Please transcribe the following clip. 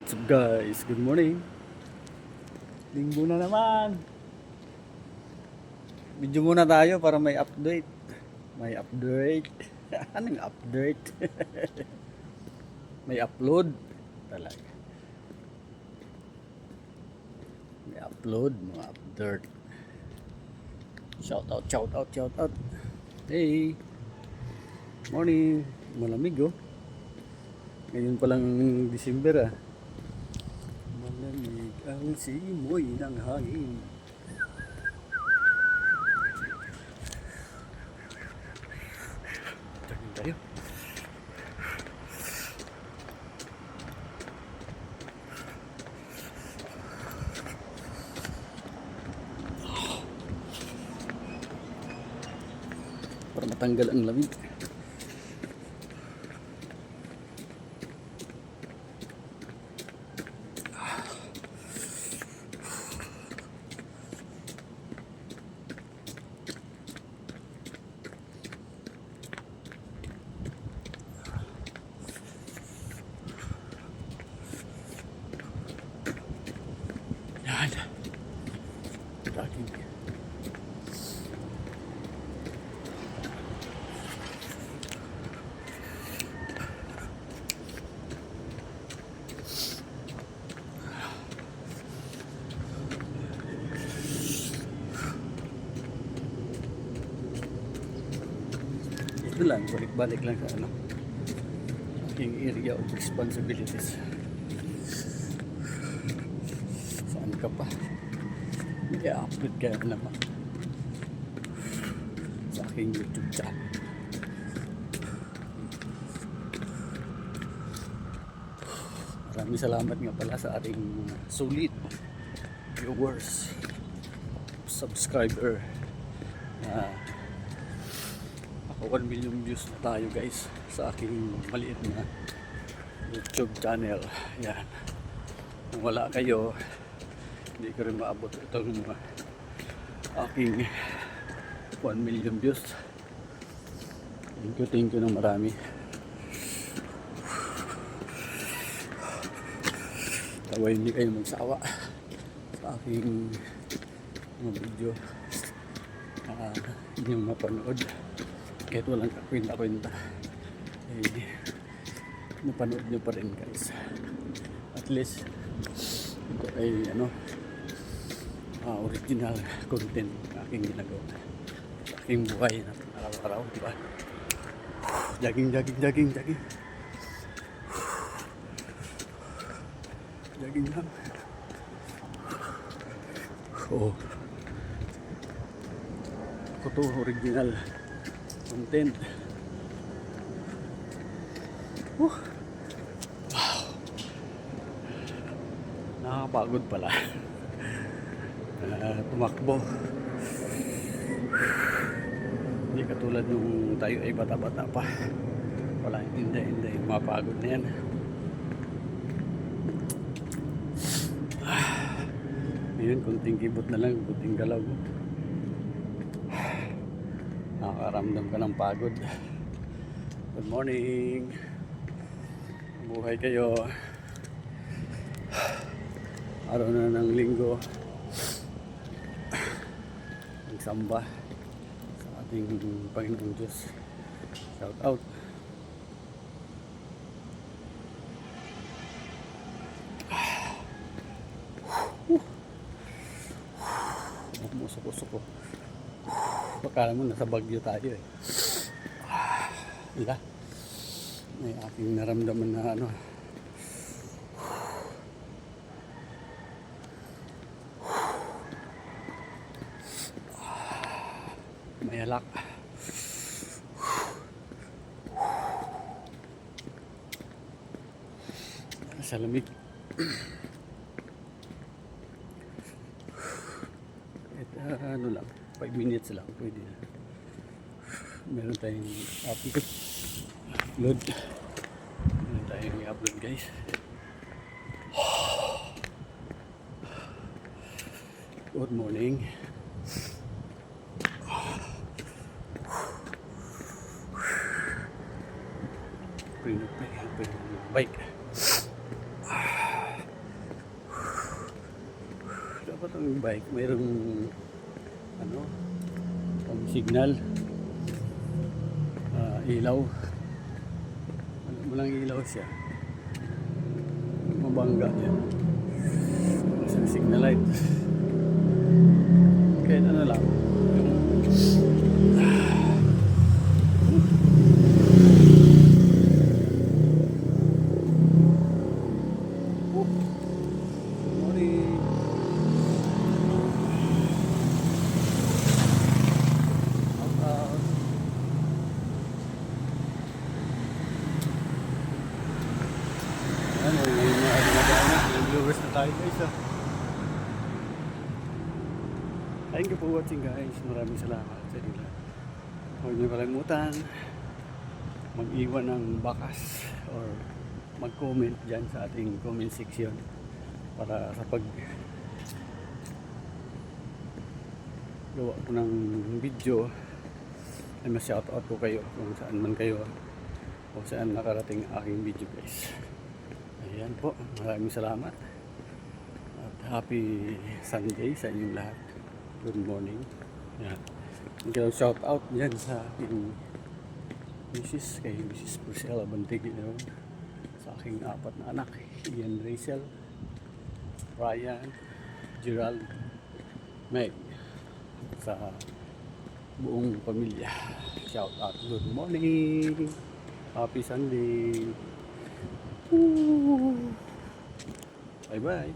What's up guys? Good morning. Linggo na naman. Video muna tayo para may update. May update. Anong update? May upload. Talaga. May upload. Mga update. Shout out, shout out, shout out. Hey. Morning. Malamig oh. Ngayon pa lang December ah. Malamig ang simoy ng hangin. Tagin tayo. Para matanggal ang lamig. Yan. Daging. Ito lang, balik-balik lang sa ano, aking area of responsibilities. Saan ka pa? May upload ka naman sa aking YouTube channel. Maraming salamat nga pala sa ating mga solid viewers, subscriber. Ako 1 million views na tayo guys sa aking maliit na YouTube channel. Yan. Kung wala kayo, hindi ko rin maabot itong aking 1 million views. Thank you ng marami. Tawa hindi kayo magsawa sa aking mga video. Inyong mapanood kahit walang kakwenta-kwenta, napanood nyo pa rin guys. At least ito ay ano, original content na aking ginagawa sa aking buhay na araw-araw, diba? Jogging lang. Ito original content. Wow, nakakapagod pala. Tumakbo. Hindi katulad nung tayo ay bata-bata pa. Wala hindi mapagod na yan. Ngayon kunting kibot na lang, kunting galaw, nakakaramdam ka ng pagod. Good morning. Buhay kayo. Araw na ng linggo. Nagsamba sa ating Panginoong Diyos. Shout out. Musok-usok ko. Akala mo nasa Bagyo tayo eh. Wala. May aking naramdaman na ano. May alak. Sa lamig. Ano lang, 5 minutes lang pwede na. Meron tayong upload. Meron tayong i-upload guys. Good morning. Bike. Dapat ang bike mayroong ano, signal, ilaw. Walang ilaw siya. Mabangga yan. Kasi signal light. Kahit ano lang. Morning. Ano, ngayon na ilang viewers na tayo guys. Thank you for watching guys. Maraming salamat sa inyo lahat. Huwag niyo kalimutan mag-iwan ng bakas or mag-comment dyan sa ating comment section para sa pag gawa ko ng video ay ma-shoutout ko kayo kung saan man kayo o saan nakarating aking video guys. Ayan po, maraming salamat at happy Sunday sa inyong lahat. Good morning. Ayan. Shout out dyan sa aking Mrs. kay Mrs. Priscilla Bantigi naman, sa aking 4 na anak, Ian, Rachel, Ryan, Gerald, Meg, sa buong pamilya. Shout out, good morning, happy Sunday. Bye bye.